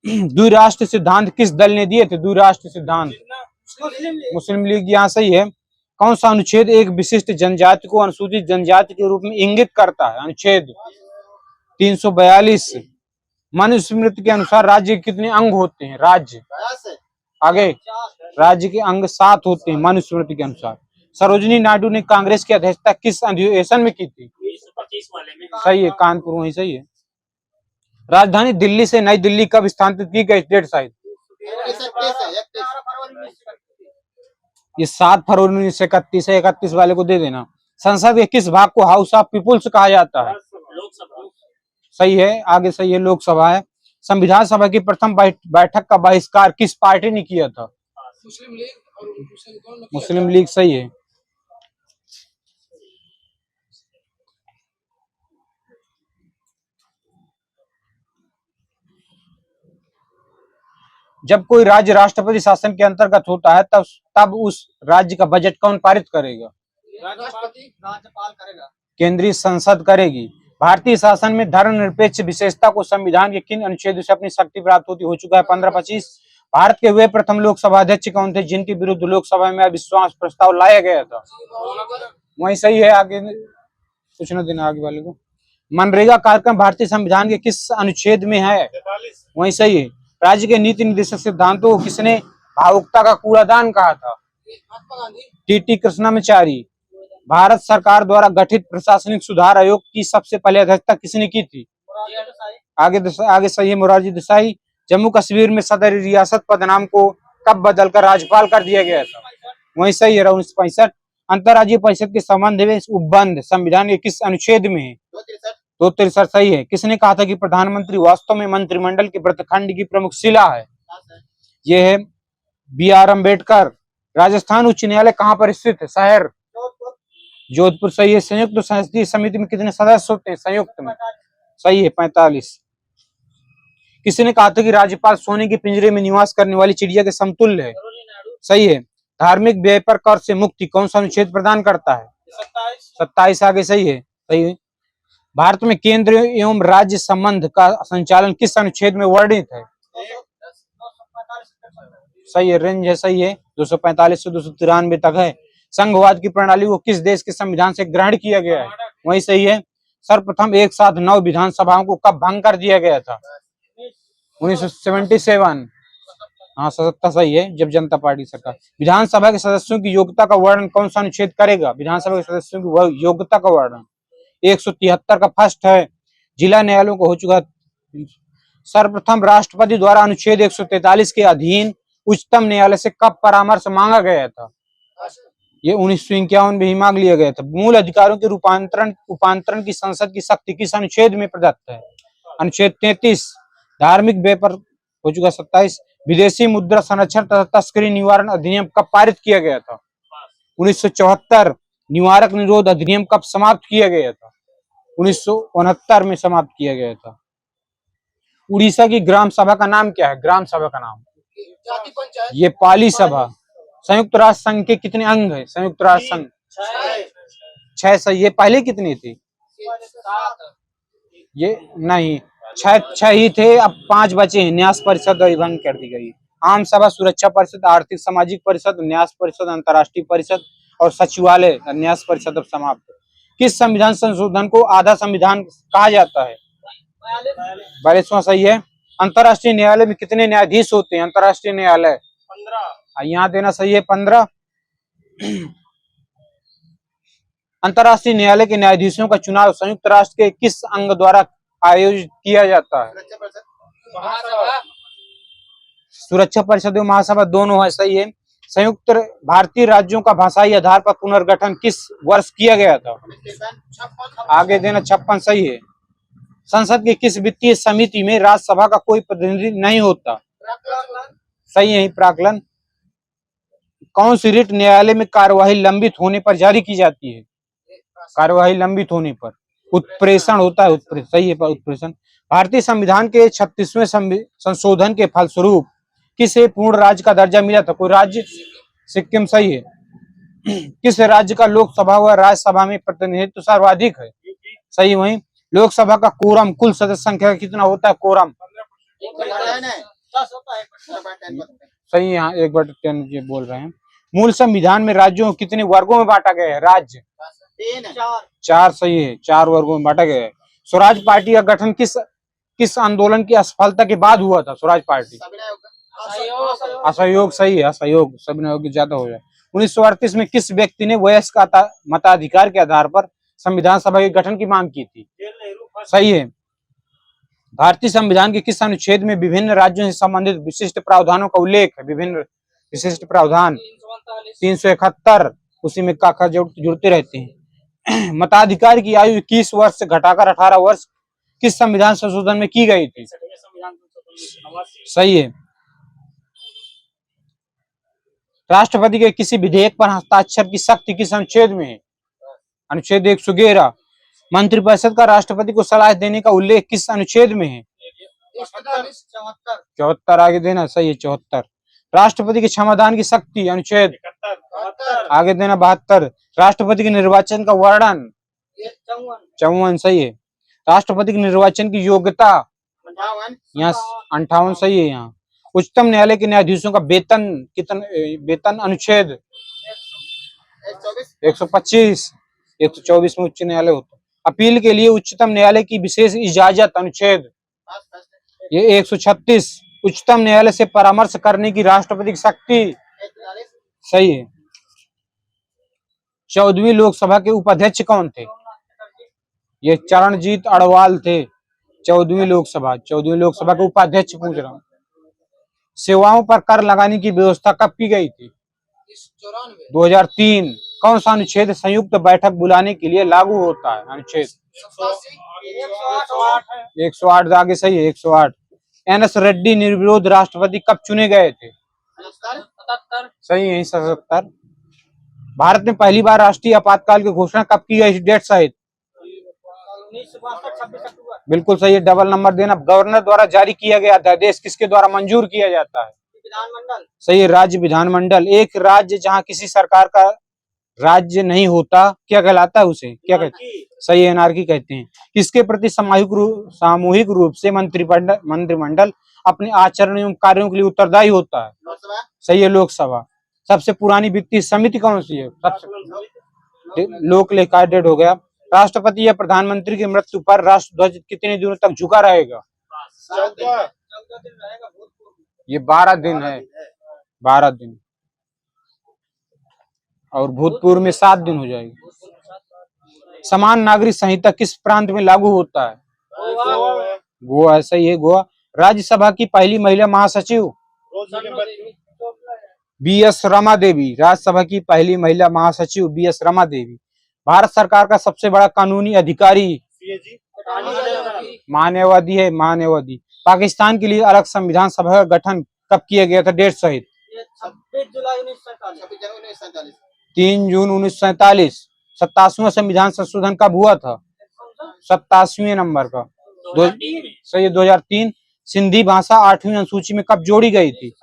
द्विराष्ट्र सिद्धांत किस दल ने दिए थे? द्विराष्ट्र सिद्धांत मुस्लिम लीग। यहाँ सही है। कौन सा अनुच्छेद एक विशिष्ट जनजाति को अनुसूचित जनजाति के रूप में इंगित करता है? अनुच्छेद 342। मनुस्मृति के अनुसार राज्य के कितने अंग होते हैं? राज्य आगे राज्य के अंग 7 होते हैं मनुस्मृति के अनुसार। सरोजिनी नायडू ने कांग्रेस की अध्यक्षता किस अधिवेशन में की थी? 1925 वाले में। सही है, कानपुर वही सही है। राजधानी दिल्ली से नई दिल्ली कब स्थानांतरित की गई? डेट शायद ये 7 फरवरी 1931 है। 31 वाले को दे देना। संसद के किस भाग को हाउस ऑफ पीपुल्स कहा जाता है? लोकसभा। सही है, आगे सही है, लोकसभा है। संविधान सभा की प्रथम बैठक का बहिष्कार किस पार्टी ने किया था? मुस्लिम लीग। सही है। जब कोई राज्य राष्ट्रपति शासन के अंतर्गत होता है तब उस राज्य का बजट कौन पारित करेगा? राज्यपाल करेगा। केंद्रीय संसद करेगी। भारतीय शासन में धर्मनिरपेक्ष विशेषता को संविधान के किन अनुच्छेद से अपनी शक्ति प्राप्त होती हो चुका है? 15-25। भारत के वे प्रथम लोकसभा अध्यक्ष कौन थे जिनके विरुद्ध लोकसभा में अविश्वास प्रस्ताव लाया गया था? वही सही है, आगे पूछना देना आगे वाले को। मनरेगा कार्यक्रम भारतीय संविधान के किस अनुच्छेद में है? वही सही है। राज्य के नीति निर्देशक सिद्धांतों को किसने भावुकता का कूड़ादान कहा था? टी कृष्णाचारी। भारत सरकार द्वारा गठित प्रशासनिक सुधार आयोग की सबसे पहले अध्यक्षता किसने की थी? आगे सही है मोरारजी देसाई। जम्मू कश्मीर में सदर रियासत पद नाम को कब बदलकर राज्यपाल कर दिया गया था? वही सही है 1965। अंतर्राज्यीय परिषद के संबंध में उपबंध संविधान के किस अनुच्छेद में है? 263 सही है। किसने कहा था कि प्रधानमंत्री वास्तव में मंत्रिमंडल के व्रतखंड की प्रमुख शिला है? यह है BR अम्बेडकर। राजस्थान उच्च न्यायालय कहाँ पर स्थित है? शहर जोधपुर सही है। संयुक्त संसदीय समिति में कितने सदस्य होते हैं? संयुक्त में सही है 45। किसने कहा था कि राज्यपाल सोने के पिंजरे में निवास करने वाली चिड़िया के समतुल्य है? सही है। धार्मिक व्यय पर कर से मुक्ति कौन सा अनुच्छेद प्रदान करता है? 27 आगे सही है। सही है। भारत में केंद्र एवं राज्य संबंध का संचालन किस अनुच्छेद में वर्णित है? सही है। रेंज है सही है 245 से 293 तक है। संघवाद की प्रणाली को किस देश के संविधान से ग्रहण किया गया है? वही सही है। सर्वप्रथम एक साथ 9 विधानसभाओं को कब भंग कर दिया गया था? 1977। हाँ 77 सही है, जब जनता पार्टी सरकार। विधानसभा के सदस्यों की योग्यता का वर्णन कौन सा अनुच्छेद करेगा? विधानसभा के सदस्यों की योग्यता का वर्णन 173 का फर्स्ट है। जिला न्यायालयों को हो चुका। सर्वप्रथम राष्ट्रपति द्वारा अनुच्छेद 143 के अधीन उच्चतम न्यायालय से कब परामर्श मांगा गया था? ये 1951 में ही मांग लिया गया था। मूल अधिकारों के रूपांतरण की संसद की शक्ति किस अनुच्छेद में प्रदत्त है? अनुच्छेद 33। धार्मिक व्यय पर हो चुका 27। विदेशी मुद्रा संरक्षण तथा तस्करी निवारण अधिनियम कब पारित किया गया था? 1974। निवारक निरोध अधिनियम कब समाप्त किया गया था? 1969 में समाप्त किया गया था। उड़ीसा की ग्राम सभा का नाम क्या है? ग्राम सभा का नाम ये पाली सभा। संयुक्त राष्ट्र संघ के कितने अंग है? संयुक्त राष्ट्र संघ 6 सही है। पहले कितने थे? ये नहीं 6 ही थे, अब 5 बचे हैं। न्यास परिषद भंग कर दी गई। आम सभा, सुरक्षा परिषद, आर्थिक सामाजिक परिषद, न्यास परिषद, अंतर्राष्ट्रीय परिषद और सचिवालय न्यास परिषद अब समाप्त। किस संविधान संशोधन को आधा संविधान कहा जाता है? 42वां सही है। अंतर्राष्ट्रीय न्यायालय में कितने न्यायाधीश होते हैं? अंतर्राष्ट्रीय न्यायालय 15। यहाँ देना सही है 15। अंतर्राष्ट्रीय न्यायालय के न्यायाधीशों का चुनाव संयुक्त राष्ट्र के किस अंग द्वारा आयोजित किया जाता है? सुरक्षा परिषद और महासभा दोनों है सही है। संयुक्त भारतीय राज्यों का भाषाई आधार पर पुनर्गठन किस वर्ष किया गया था? आगे देना 56 सही है। संसद की किस वित्तीय समिति में राज्यसभा का कोई प्रतिनिधि नहीं होता? सही है प्राक्कलन। कौन सी रिट न्यायालय में कार्यवाही लंबित होने पर जारी की जाती है? कार्यवाही लंबित होने पर उत्प्रेषण होता है। सही है उत्प्रेषण। भारतीय संविधान के 36वें संशोधन के फलस्वरूप किसे पूर्ण राज्य का दर्जा मिला था? कोई राज्य? सिक्किम सही है। किस राज्य का लोकसभा व राज्यसभा में प्रतिनिधित्व सर्वाधिक है? सही। वहीं लोकसभा का कोरम कुल सदस्य संख्या कितना होता है? कोरम सही है। यहाँ 1/10 ये बोल रहे हैं। मूल संविधान में राज्यों को कितने वर्गों में बांटा गया है? राज्य 4 सही है। 4 वर्गों में बांटा गया है। स्वराज पार्टी का गठन किस आंदोलन की असफलता के बाद हुआ था? स्वराज पार्टी असहयोग सही है। असहयोग सभी ज्यादा हो जाए। 1938 में किस व्यक्ति ने वयस्क मताधिकार के आधार पर संविधान सभा के गठन की मांग की थी? सही है। भारतीय संविधान के किस अनुच्छेद में विभिन्न राज्यों से संबंधित विशिष्ट प्रावधानों का उल्लेख है? विभिन्न विशिष्ट प्रावधान 371। उसी में काका जुड़ते रहते हैं। मताधिकार की आयु 21 वर्ष से घटाकर 18 वर्ष किस संविधान संशोधन में की गई थी? सही है। राष्ट्रपति के किसी विधेयक पर हस्ताक्षर की शक्ति किस अनुच्छेद में है? अनुच्छेद 111। मंत्रिपरिषद का राष्ट्रपति को सलाह देने का उल्लेख किस अनुच्छेद में है? 74 आगे देना सही है 74। राष्ट्रपति के क्षमादान की शक्ति अनुच्छेद आगे देना 72। राष्ट्रपति के निर्वाचन का वर्णन 54 सही है। राष्ट्रपति के निर्वाचन की योग्यता यहाँ 58 सही है। यहाँ उच्चतम न्यायालय के न्यायाधीशों का वेतन अनुच्छेद 125। 124 में उच्च न्यायालय होता है। अपील के लिए उच्चतम न्यायालय की विशेष इजाजत अनुच्छेद ये 136। उच्चतम न्यायालय से परामर्श करने की राष्ट्रपति की शक्ति सही है। 14वीं लोकसभा के उपाध्यक्ष कौन थे? ये चरणजीत अडवाल थे। 14वीं लोकसभा के उपाध्यक्ष पूछ रहा हूँ। सेवाओं पर कर लगाने की व्यवस्था कब की गई थी? 2003। कौन सा अनुच्छेद संयुक्त बैठक बुलाने के लिए लागू होता है? अनुच्छेद 108 आगे सही है, 108। एन.एस. रेड्डी निर्विरोध राष्ट्रपति कब चुने गए थे? सही है, 77। भारत में पहली बार राष्ट्रीय आपातकाल की घोषणा कब की गई? डेट सहित 1962। बिल्कुल सही है। डबल नंबर देना गवर्नर द्वारा जारी किया गया था। देश किसके द्वारा मंजूर किया जाता है? विधानमंडल। सही है, राज्य विधानमंडल। एक राज्य जहाँ किसी सरकार का राज्य नहीं होता क्या कहलाता है? उसे क्या कहते हैं? सही है, एनार्की कहते हैं। किसके प्रति सामूहिक रूप से मंत्रिमंडल अपने आचरण एवं कार्यों के लिए उत्तरदायी होता है? सही है, लोकसभा। सबसे पुरानी वित्तीय समिति कौन सी है? लोक लेखा। डेट हो गया। राष्ट्रपति या प्रधानमंत्री की मृत्यु पर राष्ट्रध्वज कितने दिनों तक झुका रहेगा? 14 दिन रहेगा। ये 12 दिन है, 12 दिन। और भूतपूर्व में 7 दिन हो जाएगी। समान नागरिक संहिता किस प्रांत में लागू होता है? गोवा। सही है, गोवा। राज्यसभा की पहली महिला महासचिव? बी.एस. रमा देवी। राज्यसभा की पहली महिला महासचिव बी.एस. रमा देवी। भारत सरकार का सबसे बड़ा कानूनी अधिकारी? मानववादी है, मानववादी। पाकिस्तान के लिए अलग संविधान सभा का गठन कब किया गया था? डेट सहित 3 जून 1947। 87वां संविधान संशोधन कब हुआ था? 87वें नंबर का। सही है, 2003। सिंधी भाषा 8वीं अनुसूची में कब जोड़ी गई थी?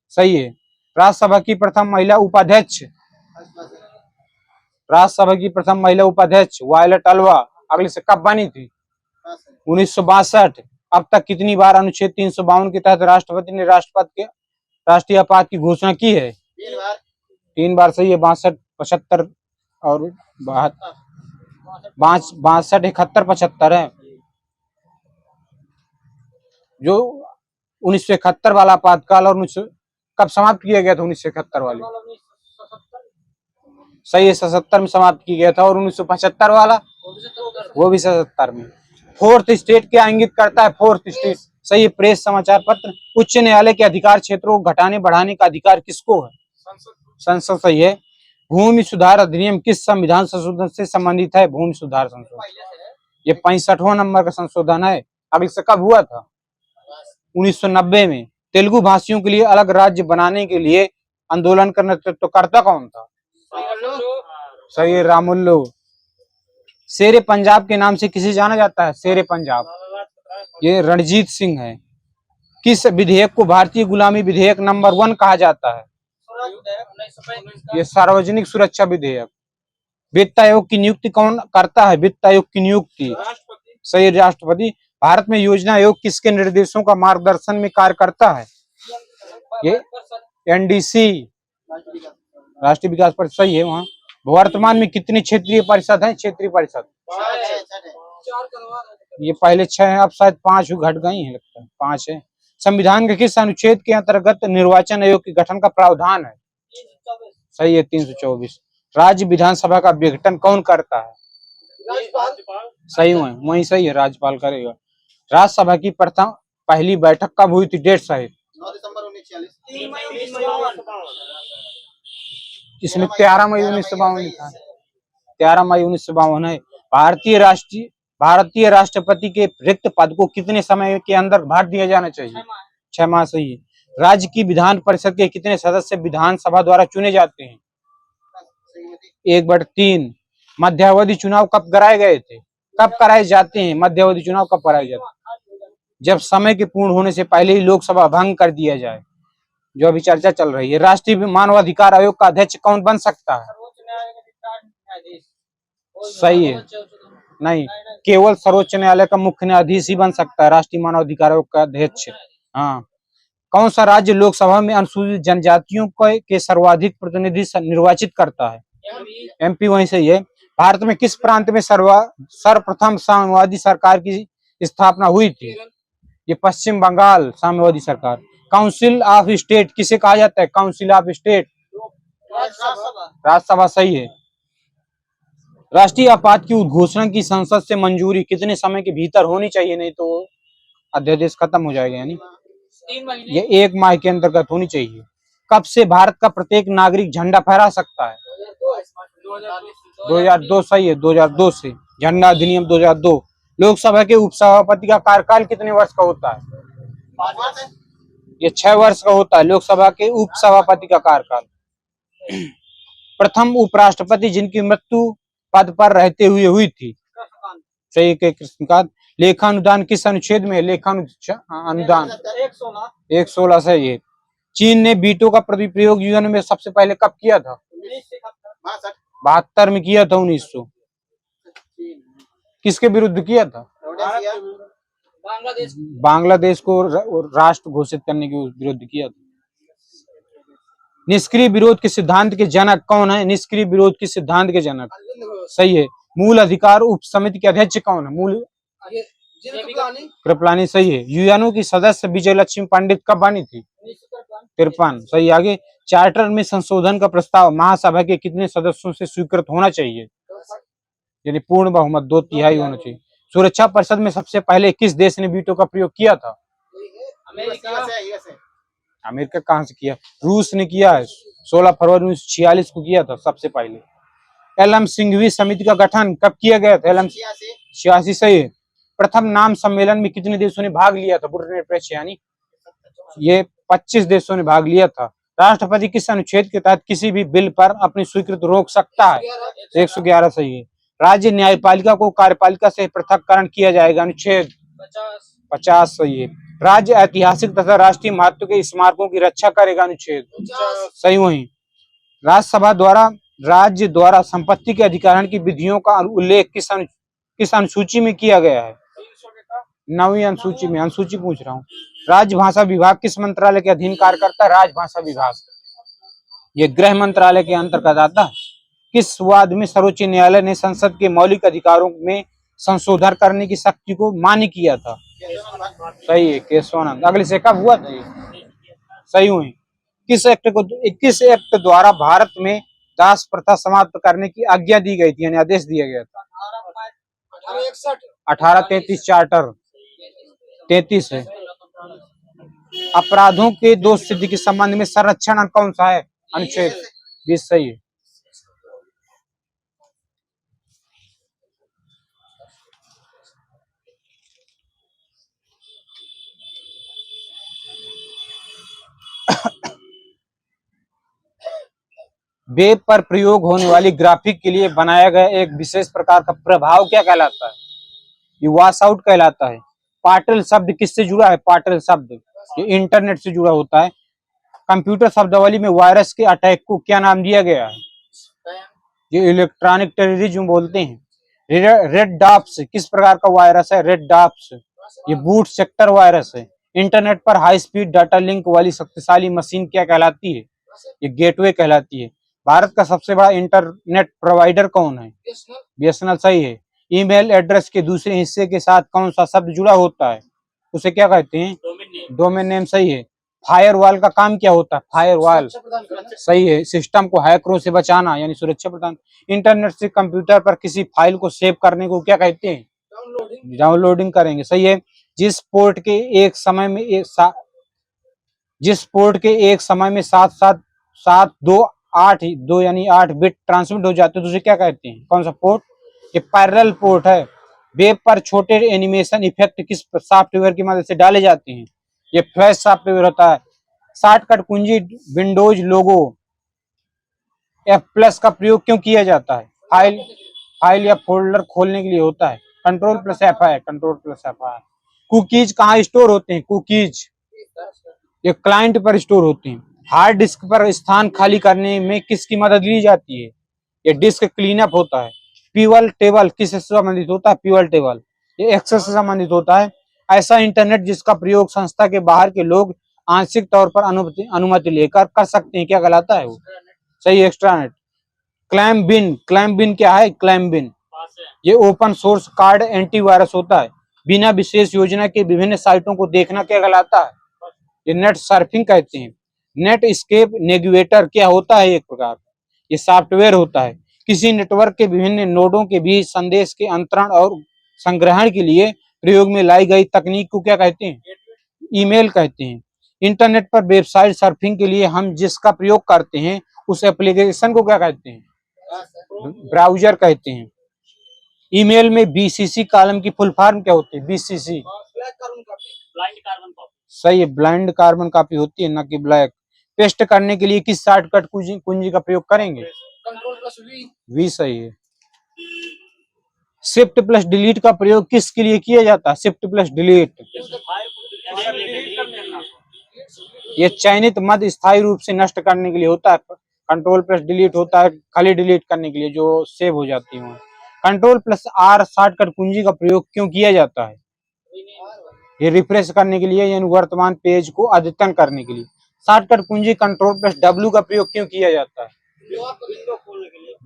सही है। राज्यसभा की प्रथम महिला उपाध्यक्ष? राज्यसभा की प्रथम महिला उपाध्यक्ष वायलट अल्वा अगले से कब बनी थी? 1962। अब तक कितनी बार अनुच्छेद 352 के तहत राष्ट्रपति ने राष्ट्रीय आपात की घोषणा की है? 3 बार। सही है, 62, 75 और 62, 71, 75 है। जो 1971 वाला आपातकाल और कब समाप्त किया गया था? 1971 वाले? सही है, 77 में समाप्त किया गया था। और 1975 वाला? वो भी 77 में। फोर्थ स्टेट क्या इंगित करता है? Fourth state? सही है, प्रेस, समाचार पत्र। उच्च न्यायालय के अधिकार क्षेत्रों को घटाने बढ़ाने का अधिकार किसको है? संसद। सही है। भूमि सुधार अधिनियम किस संविधान संशोधन से संबंधित है? भूमि सुधार संशोधन। ये 65वां नंबर का संशोधन है। अगले से कब हुआ था? 1990 में। तेलुगु भाषियों के लिए अलग राज्य बनाने के लिए आंदोलन का नेतृत्व करता कौन था? सही है, रामुल्लू। शेरे पंजाब के नाम से किसे जाना जाता है? शेरे पंजाब, ये रणजीत सिंह है। किस विधेयक को भारतीय गुलामी विधेयक नंबर 1 कहा जाता है? ये सार्वजनिक सुरक्षा विधेयक। वित्त आयोग की नियुक्ति कौन करता है? वित्त आयोग की नियुक्ति? सही, राष्ट्रपति। भारत में योजना आयोग किसके निर्देशों का मार्गदर्शन में कार्य करता है? ये एनडीसी, राष्ट्रीय विकास परिषद। सही है। वहाँ वर्तमान में कितनी क्षेत्रीय परिषद है? क्षेत्रीय परिषद ये पहले 6 है, अब शायद 5 घट गई है, लगता है 5 है। संविधान के किस अनुच्छेद के अंतर्गत निर्वाचन आयोग के गठन का प्रावधान है? सही है, 324। राज्य विधानसभा का विघटन कौन करता है? सही है, वही सही है, राज्यपाल करेगा। राज्यसभा की प्रथम पहली बैठक कब हुई थी? डेट सहित 9 दिसंबर 1946। इसमें 13 मई 1952 लिखा है। 13 मई 1952 है। भारतीय राष्ट्रपति के रिक्त पद को कितने समय के अंदर भर दिया जाना चाहिए? 6 माह। सही है। राज्य की विधान परिषद के कितने सदस्य विधानसभा द्वारा चुने जाते हैं? 1/3। मध्यावधि चुनाव कब कराए गए थे? कब कराए जाते हैं? मध्यावधि चुनाव कब कराए जाते हैं? जब समय के पूर्ण होने से पहले ही लोकसभा भंग कर दिया जाए, जो अभी चर्चा चल रही है। राष्ट्रीय मानवाधिकार आयोग का अध्यक्ष कौन बन सकता है? सही है, नहीं, केवल सर्वोच्च न्यायालय का मुख्य न्यायाधीश ही बन सकता है राष्ट्रीय मानवाधिकार आयोग का अध्यक्ष। हाँ। कौन सा राज्य लोकसभा में अनुसूचित जनजातियों के सर्वाधिक प्रतिनिधि निर्वाचित करता है? एमपी। वहीं से है। भारत में किस प्रांत में सर्वप्रथम साम्यवादी सरकार की स्थापना हुई थी? ये पश्चिम बंगाल, साम्यवादी सरकार। काउंसिल ऑफ स्टेट किसे कहा जाता है? Council of State? राज्यसभा। सही है। राष्ट्रीय आपात की उद्घोषणा की संसद से मंजूरी कितने समय के भीतर होनी चाहिए, नहीं तो अध्यादेश खत्म हो जाएगा, यानी 3 महीने। ये 1 माह के अंतर्गत होनी चाहिए। कब से भारत का प्रत्येक नागरिक झंडा फहरा सकता है? 2002, सही है, 2002 से झंडा अधिनियम 2002। लोकसभा के उपसभापति का कार्यकाल कितने वर्ष का होता है? 5 वर्ष है। ये 6 वर्ष का होता है लोकसभा के उपसभापति का कार्यकाल। प्रथम उपराष्ट्रपति जिनकी मृत्यु पद पर रहते हुए हुई थी, सही के कृष्णकांत। लेखानुदान किस अनुच्छेद में है? लेखानुदान 116 से। ये चीन ने वीटो का प्रयोग यूएन में सबसे पहले कब किया था? 1972 में किया था। 1900 किसके विरुद्ध किया था? बांग्लादेश को राष्ट्र घोषित करने के विरुद्ध किया था। निष्क्रिय विरोध के सिद्धांत के जनक कौन है? निष्क्रिय विरोध के सिद्धांत के जनक, सही है। मूल अधिकार उप समिति के अध्यक्ष कौन है? मूल कृपलानी, सही है। यूएनओ की सदस्य विजय लक्ष्मी पंडित कब बनी थी? 53, सही। आगे, चार्टर में संशोधन का प्रस्ताव महासभा के कितने सदस्यों से स्वीकृत होना चाहिए? यानी पूर्ण बहुमत, 2/3 होना चाहिए। सुरक्षा परिषद में सबसे पहले किस देश ने वीटो का प्रयोग किया था? अमेरिका कहां से किया? रूस ने किया है। 16 फरवरी 1946 को किया था सबसे पहले। एलएम सिंघवी समिति का गठन कब किया गया था? एलएम 86, सही है। प्रथम नाम सम्मेलन में कितने देशों ने भाग लिया था? बुडापेस्ट, यानी ये 25 देशों ने भाग लिया था। राष्ट्रपति किस अनुच्छेद के तहत किसी भी बिल पर अपनी स्वीकृति रोक सकता है? 111, सही है। राज्य न्यायपालिका को कार्यपालिका से पृथककरण किया जाएगा, अनुच्छेद 50, सही है। राज्य ऐतिहासिक तथा राष्ट्रीय महत्व के स्मारकों की रक्षा करेगा, अनुच्छेद 50, सही। वही राज्यसभा द्वारा राज्य द्वारा संपत्ति के अधिग्रहण की विधियों का उल्लेख किस अनुसूची में किया गया है? 9वीं अनुसूची में। अनुसूची पूछ रहा हूँ। राजभाषा विभाग किस मंत्रालय के अधीन कार्य करता है? राजभाषा विभाग, ये गृह मंत्रालय के अंतर्गत आता है। किस वाद में सर्वोच्च न्यायालय ने संसद के मौलिक अधिकारों में संशोधन करने की शक्ति को मान्य किया था? सही है, केशवानंद। अगले से कब हुआ था ये? सही हुई। किस एक्ट द्वारा भारत में दास प्रथा समाप्त करने की आज्ञा दी गई थी, यानी आदेश दिया गया था? 1833 चार्टर 33 है। अपराधों के दोष सिद्धि के संबंध में संरक्षण कौन सा है? अनुच्छेद 20, सही है। वेब पर प्रयोग होने वाली ग्राफिक के लिए बनाया गया एक विशेष प्रकार का प्रभाव क्या कहलाता है? ये वॉश आउट कहलाता है। पार्टल शब्द किससे जुड़ा है? पार्टल शब्द ये इंटरनेट से जुड़ा होता है। कंप्यूटर शब्दावली में वायरस के अटैक को क्या नाम दिया गया है? ये इलेक्ट्रॉनिक टेररिज्म बोलते हैं। रेड डॉप्स किस प्रकार का वायरस है? रेड डॉप्स ये बूट सेक्टर वायरस है। इंटरनेट पर हाई स्पीड डाटा लिंक वाली शक्तिशाली मशीन क्या कहलाती है? ये गेटवे कहलाती है। भारत का सबसे बड़ा इंटरनेट प्रोवाइडर कौन है? बीएसएनएल, सही है। ईमेल एड्रेस के दूसरे हिस्से के साथ कौन सा शब्द जुड़ा होता है? उसे क्या कहते हैं? डोमेन नेम, सही है। फायरवॉल का काम क्या होता है? फायरवॉल, सही है। सिस्टम को हैकरों से बचाना, यानी सुरक्षा प्रदान। इंटरनेट से कंप्यूटर पर किसी फाइल को सेव करने को क्या कहते हैं? डाउनलोडिंग करेंगे, सही है। जिस पोर्ट के एक समय में साथ साथ 7 यानी 8 बिट ट्रांसमिट हो जाते हैं तो उसे क्या कहते हैं? कौन सा पोर्ट? ये पैरेलल पोर्ट है। वेब पर छोटे एनिमेशन इफेक्ट किस सॉफ्टवेयर की मदद से डाले जाते हैं? ये फ्लैश सॉफ्टवेयर होता है। शॉर्टकट कुंजी विंडोज लोगो F+ का प्रयोग क्यों किया जाता है? फाइल या फोल्डर खोलने के लिए होता है। Ctrl+F है, Ctrl+F है। कुकीज कहाँ स्टोर होते हैं? कुकीज ये क्लाइंट पर स्टोर होते हैं। हार्ड डिस्क पर स्थान खाली करने में किसकी मदद ली जाती है? ये डिस्क क्लीनअप होता है। पिवट टेबल किससे संबंधित होता है? पिवट टेबल ये एक्सेस से संबंधित होता है। ऐसा इंटरनेट जिसका प्रयोग संस्था के बाहर के लोग आंशिक तौर पर अनुमति लेकर कर सकते हैं, क्या कहलाता है वो? सही, एक्स्ट्रानेट। क्लैम बिन क्या है? क्लैम बिन ये ओपन सोर्स कार्ड एंटीवायरस होता है। बिना विशेष योजना के विभिन्न साइटों को देखना क्या कहलाता है? ये नेट सर्फिंग कहते हैं। नेट स्केप नेविगेटर क्या होता है? एक प्रकार ये सॉफ्टवेयर होता है। किसी नेटवर्क के विभिन्न नोडों के बीच संदेश के अंतरण और संग्रहण के लिए प्रयोग में लाई गई तकनीक को क्या कहते हैं? ईमेल कहते हैं। इंटरनेट पर वेबसाइट सर्फिंग के लिए हम जिसका प्रयोग करते हैं उस एप्लीकेशन को क्या कहते हैं? ब्राउजर कहते हैं। ईमेल में बीसीसी कॉलम की फुल फॉर्म क्या होती है? BCC blind carbon copy. सही है, ब्लाइंड कार्बन कॉपी होती है, ना कि ब्लैक। पेस्ट करने के लिए किस शॉर्टकट कुंजी का प्रयोग करेंगे? कंट्रोल+V। वी सही है। शिफ्ट प्लस डिलीट का प्रयोग किसके लिए किया जाता है? शिफ्ट प्लस डिलीट ये चयनित मध्य स्थायी रूप से नष्ट करने के लिए होता है। कंट्रोल प्लस डिलीट होता है खाली डिलीट करने के लिए जो सेव हो जाती है। कंट्रोल प्लस आर शॉर्टकट कुंजी का प्रयोग क्यों किया जाता है? ये रिफ्रेश करने के लिए, यानी वर्तमान पेज को अद्यतन करने के लिए। शॉर्टकट कुंजी कंट्रोल प्लस डब्ल्यू का प्रयोग क्यों किया जाता है?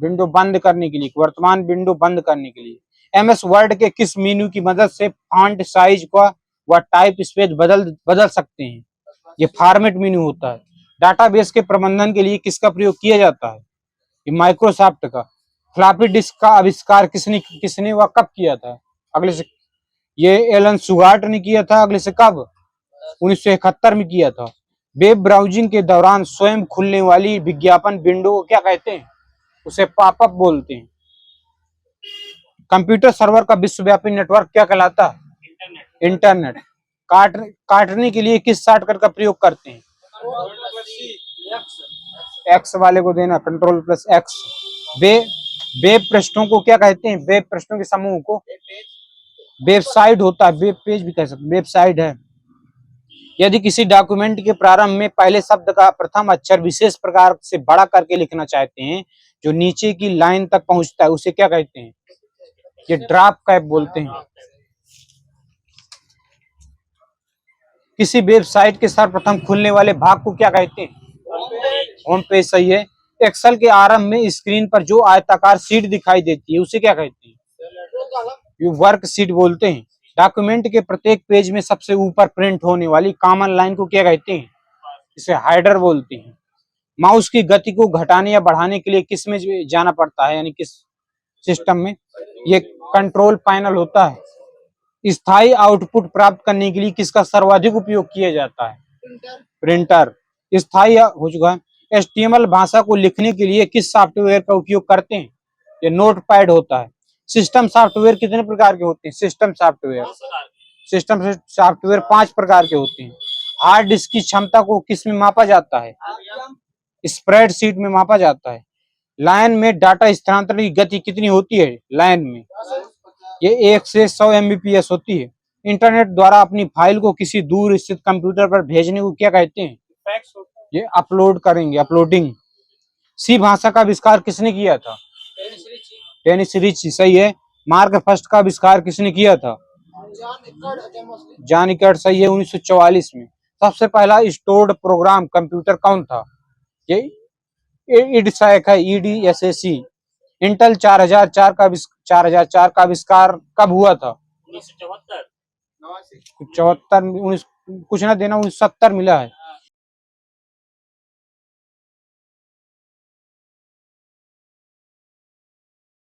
विंडो बंद करने के लिए, वर्तमान विंडो बंद करने के लिए। एमएस वर्ड के किस मेन्यू की मदद से फॉन्ट साइज का व टाइप स्पेस बदल सकते हैं? ये फॉर्मेट मेन्यू होता है। डाटाबेस के प्रबंधन के लिए किसका प्रयोग किया जाता है? ये माइक्रोसॉफ्ट का। फ्लॉपी डिस्क का आविष्कार किसने व कब किया था? अगले से ये एलन सुगार्ट ने किया था। अगले से कब? 1971 में किया था। वेब ब्राउजिंग के दौरान स्वयं खुलने वाली विज्ञापन विंडो को क्या कहते हैं? उसे पॉपअप बोलते हैं। कंप्यूटर सर्वर का विश्वव्यापी नेटवर्क क्या कहलाता है? इंटरनेट। काटने के लिए किस शॉर्टकट का प्रयोग करते हैं? एक्स वाले को देना, कंट्रोल प्लस एक्स। वेब पृष्ठों को क्या कहते हैं? वेब पृष्ठों के समूह को वेबसाइट होता है। वेब पेज भी कह सकते हैं, वेबसाइट है। यदि किसी डॉक्यूमेंट के प्रारंभ में पहले शब्द का प्रथम अक्षर विशेष प्रकार से बड़ा करके लिखना चाहते हैं जो नीचे की लाइन तक पहुंचता है, उसे क्या कहते हैं? ये ड्रॉप कैप बोलते हैं। किसी वेबसाइट के सर्वप्रथम खुलने वाले भाग को क्या कहते हैं? होम पेज सही है। एक्सेल के आरंभ में स्क्रीन पर जो आयताकार शीट दिखाई देती है उसे क्या कहते हैं? ये वर्क शीट बोलते हैं। डॉक्यूमेंट के प्रत्येक पेज में सबसे ऊपर प्रिंट होने वाली कॉमन लाइन को क्या कहते हैं? इसे हाइडर बोलते हैं। माउस की गति को घटाने या बढ़ाने के लिए किस में जाना पड़ता है, यानी किस सिस्टम में? ये कंट्रोल पैनल होता है। स्थायी आउटपुट प्राप्त करने के लिए किसका सर्वाधिक उपयोग किया जाता है? प्रिंटर। स्थायी हो चुका है। HTML भाषा को लिखने के लिए किस सॉफ्टवेयर का उपयोग करते हैं? ये नोटपैड होता है। सिस्टम सॉफ्टवेयर कितने प्रकार के होते हैं? सिस्टम सॉफ्टवेयर 5 प्रकार के होते हैं। हार्ड डिस्क की क्षमता को किस में मापा जाता है? स्प्रेडशीट में मापा जाता है। लाइन में डाटा स्थानांतरण की गति कितनी होती है? लाइन में ये 1 से 100 MBPS होती है। इंटरनेट द्वारा अपनी फाइल को किसी दूर स्थित कंप्यूटर पर भेजने को क्या कहते हैं? ये अपलोड करेंगे, अपलोडिंग। सी भाषा का आविष्कार किसने किया था? डेनिस रिच सही है। मार्क फर्स्ट का आविष्कार किसने किया था? जॉन इकर्ट सही है, 1944 में। सबसे पहला स्टोर्ड प्रोग्राम कंप्यूटर कौन था? ये IDSAC है, EDSAC। इंटेल 4004 का आविष्कार कब हुआ था? 1974। 74 कुछ ना देना, 1970 मिला है।